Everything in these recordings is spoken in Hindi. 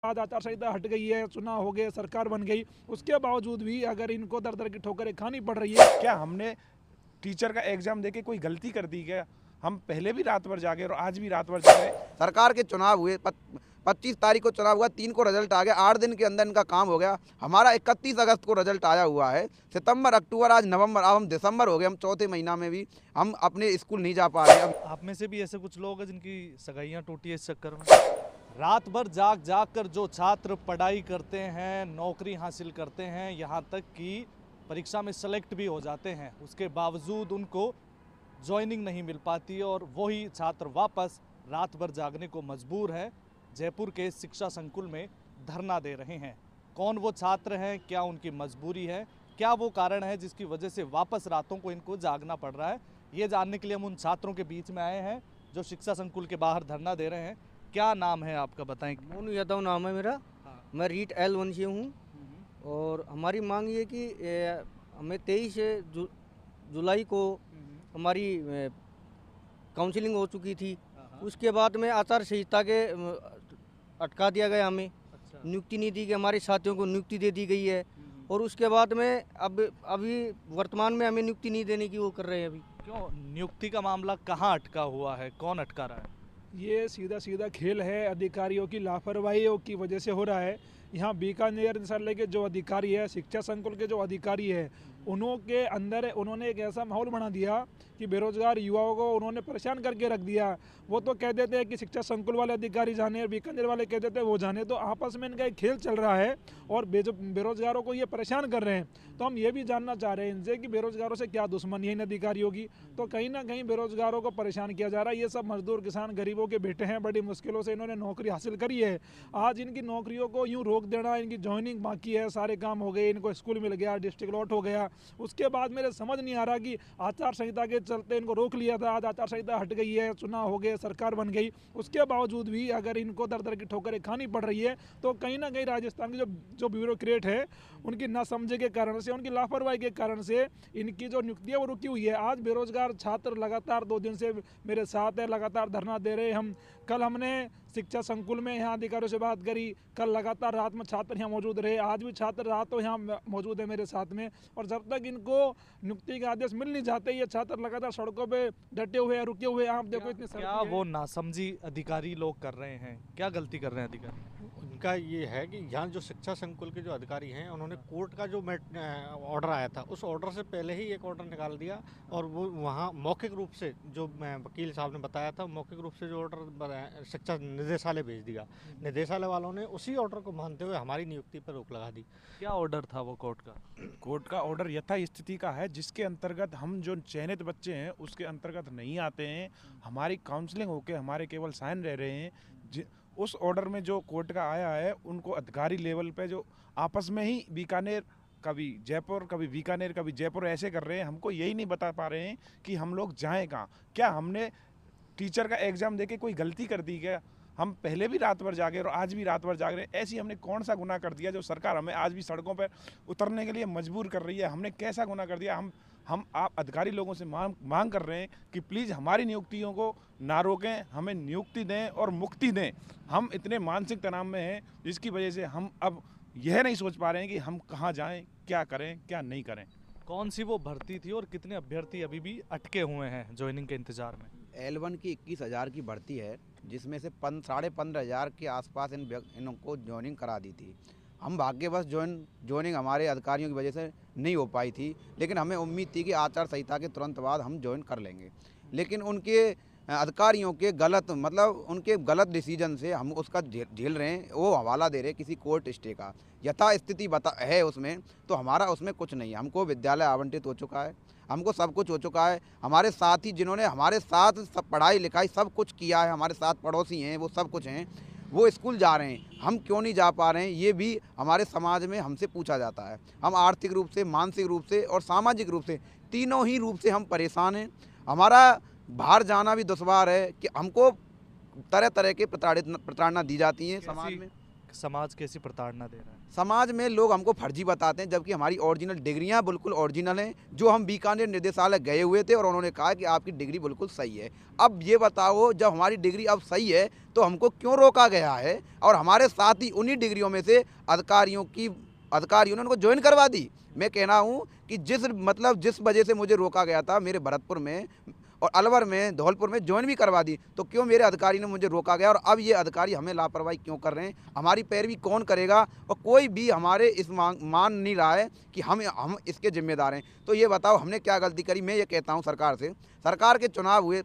आज आचार संहिता हट गई है, चुनाव हो गए, सरकार बन गई, उसके बावजूद भी अगर इनको दर दर की ठोकरें खानी पड़ रही है। क्या हमने टीचर का एग्जाम देके कोई गलती कर दी क्या? हम पहले भी रात भर जागे और आज भी रात भर जागे। सरकार के चुनाव हुए, 25 तारीख को चुनाव हुआ, 3 को रिजल्ट आ गया, 8 दिन के अंदर इनका काम हो गया। हमारा 31 अगस्त को रिजल्ट आया हुआ है। सितंबर, अक्टूबर, आज नवंबर, अब हम दिसंबर हो गए, हम चौथे महीना में भी हम अपने स्कूल नहीं जा पा रहे हैं। आप में से भी ऐसे कुछ लोग हैं जिनकी सगाइयां टूटी है इस चक्कर में। रात भर जाग जाग कर जो छात्र पढ़ाई करते हैं, नौकरी हासिल करते हैं, यहाँ तक कि परीक्षा में सेलेक्ट भी हो जाते हैं, उसके बावजूद उनको ज्वाइनिंग नहीं मिल पाती और वही छात्र वापस रात भर जागने को मजबूर है। जयपुर के शिक्षा संकुल में धरना दे रहे हैं। कौन वो छात्र हैं, क्या उनकी मजबूरी है, क्या वो कारण है जिसकी वजह से वापस रातों को इनको जागना पड़ रहा है, ये जानने के लिए हम उन छात्रों के बीच में आए हैं जो शिक्षा संकुल के बाहर धरना दे रहे हैं। क्या नाम है आपका, बताएं। मोनू यादव नाम है मेरा। मैं रीट L1 से हूँ और हमारी मांग ये कि हमें 23 जुलाई को हमारी काउंसलिंग हो चुकी थी। उसके बाद में आचार संहिता के अटका दिया गया, हमें नियुक्ति नहीं दी गई, हमारे साथियों को नियुक्ति दे दी गई है और उसके बाद में अभी वर्तमान में हमें नियुक्ति नहीं देने की वो कर रहे हैं। अभी क्यों नियुक्ति का मामला कहाँ अटका हुआ है, कौन अटका रहा है? ये सीधा सीधा खेल है, अधिकारियों की लापरवाही की वजह से हो रहा है। यहाँ बीकानेर विश्वविद्यालय के जो अधिकारी है, शिक्षा संकुल के जो अधिकारी है, उन्होंने एक ऐसा माहौल बना दिया कि बेरोजगार युवाओं को उन्होंने परेशान करके रख दिया। वो तो कह देते हैं कि शिक्षा संकुल वाले अधिकारी जाने और बीकानेर वाले कह देते हैं वो जाने, तो आपस में इनका एक खेल चल रहा है और बेरोजगारों को ये परेशान कर रहे हैं। तो हम ये भी जानना चाह रहे हैं इनसे कि बेरोजगारों से क्या दुश्मनी है इन अधिकारियों की। तो कहीं ना कहीं बेरोजगारों को परेशान किया जा रहा है। ये सब मजदूर किसान गरीबों के बेटे हैं, बड़ी मुश्किलों से इन्होंने नौकरी हासिल करी है। आज इनकी नौकरियों को यूँ रोक देना, इनकी ज्वाइनिंग बाकी है, सारे काम हो गए, इनको स्कूल मिल गया, डिस्ट्रिक्ट लॉट हो गया, उसके बाद मेरे समझ नहीं आ रहा कि आचार संहिता के चलते इनको रोक लिया था, आज आचार संहिता हट गई है, चुनाव हो गए, सरकार बन गई, उसके बावजूद भी अगर इनको दर दर की ठोकरें खानी पड़ रही है, तो कहीं ना कहीं राजस्थान की जो ब्यूरोक्रेट है उनकी ना समझे के कारण से, उनकी लापरवाही के कारण से इनकी जो नियुक्ति है वो रुकी हुई है। आज बेरोजगार छात्र लगातार 2 दिन से मेरे साथ है, लगातार धरना दे रहे हैं। कल हमने शिक्षा संकुल में यहाँ अधिकारियों से बात करी, कल लगातार रात में छात्र यहाँ मौजूद रहे, आज भी छात्र रातों यहाँ मौजूद है मेरे साथ में। और जब तक इनको नियुक्ति के आदेश मिल नहीं जाते, ये छात्र लगातार सड़कों पे डटे हुए हैं, रुके हुए हैं। आप देखो इतने क्या वो नासमझी अधिकारी लोग कर रहे हैं, क्या गलती कर रहे हैं अधिकारी? उनका ये है कि यहाँ जो शिक्षा संकुल के जो अधिकारी हैं, उन्होंने कोर्ट का जो ऑर्डर आया था, उस ऑर्डर से पहले ही एक ऑर्डर निकाल दिया और वो वहाँ मौखिक रूप से, जो वकील साहब ने बताया था, मौखिक रूप से जो ऑर्डर शिक्षा निदेशालय भेज दिया। निदेशालय वालों ने उसी ऑर्डर को मानते हुए हमारी नियुक्ति पर रोक लगा दी। क्या ऑर्डर था वो कोर्ट का? कोर्ट का ऑर्डर यथास्थिति का है, जिसके अंतर्गत हम जो चयनित बच्चे हैं उसके अंतर्गत नहीं आते हैं। हमारी काउंसलिंग होके हमारे केवल साइन रह रहे हैं। उस ऑर्डर में जो कोर्ट का आया है, उनको अधिकारी लेवल पे जो आपस में ही बीकानेर, कभी जयपुर, कभी बीकानेर, कभी जयपुर ऐसे कर रहे हैं। हमको यही नहीं बता पा रहे हैं कि हम लोग जाएं कहाँ। क्या हमने टीचर का एग्ज़ाम देके कोई गलती कर दी क्या? हम पहले भी रात भर जागे और आज भी रात भर जाग रहे हैं। ऐसी हमने कौन सा गुनाह कर दिया जो सरकार हमें आज भी सड़कों पर उतरने के लिए मजबूर कर रही है? हमने कैसा गुनाह कर दिया? हम आप अधिकारी लोगों से मांग कर रहे हैं कि प्लीज़ हमारी नियुक्तियों को ना रोकें, हमें नियुक्ति दें और मुक्ति दें। हम इतने मानसिक तनाव में हैं जिसकी वजह से हम अब यह नहीं सोच पा रहे हैं कि हम कहाँ जाएं, क्या करें, क्या नहीं करें। कौन सी वो भर्ती थी और कितने अभ्यर्थी अभी भी अटके हुए हैं ज्वाइनिंग के इंतजार में? L1 की 21,000 की भर्ती है, जिसमें से 15,500 के आसपास इनको ज्वाइनिंग करा दी थी। हम भाग्यवश ज्वाइनिंग हमारे अधिकारियों की वजह से नहीं हो पाई थी, लेकिन हमें उम्मीद थी कि आचार संहिता के तुरंत बाद हम ज्वाइन कर लेंगे। लेकिन उनके अधिकारियों के उनके गलत डिसीजन से हम उसका झेल रहे हैं। वो हवाला दे रहे किसी कोर्ट स्टे का। यथास्थिति है उसमें, तो हमारा उसमें कुछ नहीं है। हमको विद्यालय आवंटित हो चुका है, हमको सब कुछ हो चुका है। हमारे साथी जिन्होंने हमारे साथ सब पढ़ाई लिखाई सब कुछ किया है, हमारे साथ पड़ोसी हैं, वो सब कुछ हैं, वो स्कूल जा रहे हैं। हम क्यों नहीं जा पा रहे हैं, ये भी हमारे समाज में हमसे पूछा जाता है। हम आर्थिक रूप से, मानसिक रूप से और सामाजिक रूप से, तीनों ही रूप से हम परेशान हैं। हमारा बाहर जाना भी दुश्वार है कि हमको तरह तरह के प्रताड़ना दी जाती है समाज में। समाज कैसी प्रताड़ना दे रहा है? समाज में लोग हमको फर्जी बताते हैं, जबकि हमारी ओरिजिनल डिग्रियां बिल्कुल ओरिजिनल हैं। जो हम बीकानेर निदेशालय गए हुए थे और उन्होंने कहा कि आपकी डिग्री बिल्कुल सही है। अब ये बताओ, जब हमारी डिग्री अब सही है तो हमको क्यों रोका गया है? और हमारे साथ ही उन्हीं डिग्रियों में से अधिकारियों ने उनको ज्वाइन करवा दी। मैं कह रहा हूँ कि जिस वजह से मुझे रोका गया था, मेरे भरतपुर में और अलवर में, धौलपुर में ज्वाइन भी करवा दी, तो क्यों मेरे अधिकारी ने मुझे रोका गया? और अब ये अधिकारी हमें लापरवाही क्यों कर रहे हैं? हमारी पैरवी कौन करेगा? और कोई भी हमारे इस मान नहीं रहा है कि हम इसके जिम्मेदार हैं। तो ये बताओ हमने क्या गलती करी? मैं ये कहता हूँ सरकार से, सरकार के चुनाव हुए,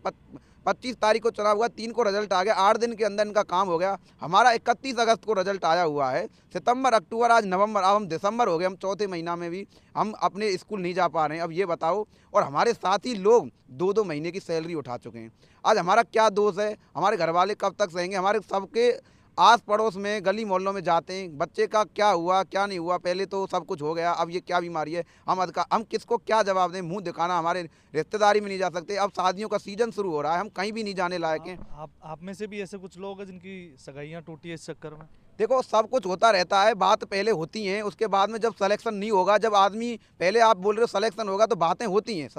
25 तारीख को चुनाव हुआ, 3 को रिजल्ट आ गया, 8 दिन के अंदर इनका काम हो गया। हमारा 31 अगस्त को रिजल्ट आया हुआ है। सितंबर, अक्टूबर, आज नवंबर, अब हम दिसंबर हो गए, हम चौथे महीना में भी हम अपने स्कूल नहीं जा पा रहे हैं। अब ये बताओ, और हमारे साथ ही लोग 2-2 महीने की सैलरी उठा चुके हैं। आज हमारा क्या दोष है? हमारे घर वाले कब तक सहेंगे? हमारे सबके आस पड़ोस में, गली मोहल्लों में जाते हैं, बच्चे का क्या हुआ क्या नहीं हुआ, पहले तो सब कुछ हो गया, अब ये क्या बीमारी है? हम किसको क्या जवाब दें? मुंह दिखाना, हमारे रिश्तेदारी में नहीं जा सकते। अब शादियों का सीजन शुरू हो रहा है, हम कहीं भी नहीं जाने लायक हैं। आप में से भी ऐसे कुछ लोग हैं जिनकी सगाइयाँ टूटी है इस चक्कर में? देखो, सब कुछ होता रहता है, बात पहले होती हैं, उसके बाद में जब सिलेक्शन नहीं होगा, जब आदमी, पहले आप बोल रहे हो सिलेक्शन होगा तो बातें होती हैं,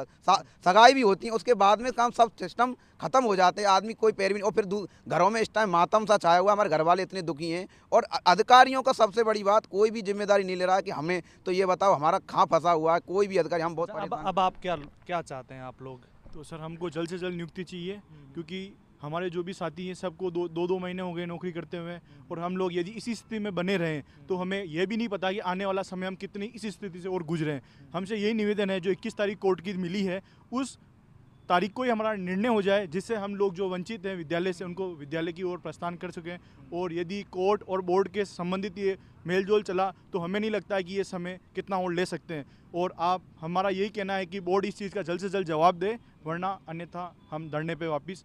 सगाई भी होती हैं, उसके बाद में काम सब सिस्टम खत्म हो जाते हैं, आदमी कोई पैरवी नहीं। और फिर घरों में इस टाइम मातम सा छाया हुआ, हमारे घर वाले इतने दुखी हैं। और अधिकारियों का सबसे बड़ी बात, कोई भी जिम्मेदारी नहीं ले रहा है कि हमें, तो ये बताओ हमारा कहाँ फंसा हुआ है कोई भी अधिकारी? हम बहुत परेशान। अब आप क्या चाहते हैं आप लोग? तो सर हमको जल्द से जल्द नियुक्ति चाहिए, क्योंकि हमारे जो भी साथी हैं सबको 2-2 महीने हो गए नौकरी करते हुए, और हम लोग यदि इसी स्थिति में बने रहें तो हमें यह भी नहीं पता कि आने वाला समय हम कितनी इस स्थिति से और गुजरे हैं। हमसे यही निवेदन है, जो 21 तारीख कोर्ट की मिली है, उस तारीख को ही हमारा निर्णय हो जाए, जिससे हम लोग जो वंचित हैं विद्यालय से, उनको विद्यालय की ओर प्रस्थान कर सकें। और यदि कोर्ट और बोर्ड के संबंधित ये मेलजोल चला तो हमें नहीं लगता है कि ये समय कितना और ले सकते हैं। और हमारा यही कहना है कि बोर्ड इस चीज़ का जल्द से जल्द जवाब दे, वरना अन्यथा हम धरने पर वापस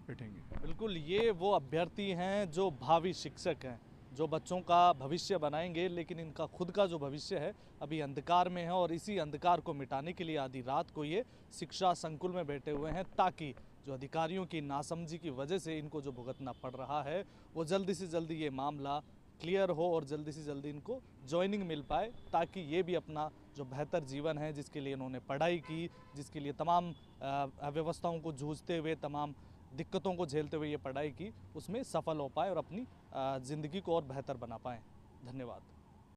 बैठेंगे। बिल्कुल, ये वो अभ्यर्थी हैं जो भावी शिक्षक हैं, जो बच्चों का भविष्य बनाएंगे, लेकिन इनका खुद का जो भविष्य है अभी अंधकार में है। और इसी अंधकार को मिटाने के लिए आधी रात को ये शिक्षा संकुल में बैठे हुए हैं, ताकि जो अधिकारियों की नासमझी की वजह से इनको जो भुगतना पड़ रहा है, वो जल्दी से जल्दी ये मामला क्लियर हो और जल्दी से जल्दी इनको ज्वाइनिंग मिल पाए, ताकि ये भी अपना जो बेहतर जीवन है, जिसके लिए इन्होंने पढ़ाई की, जिसके लिए तमाम अव्यवस्थाओं को जूझते हुए, तमाम दिक्कतों को झेलते हुए ये पढ़ाई की, उसमें सफल हो पाए और अपनी ज़िंदगी को और बेहतर बना पाएँ। धन्यवाद।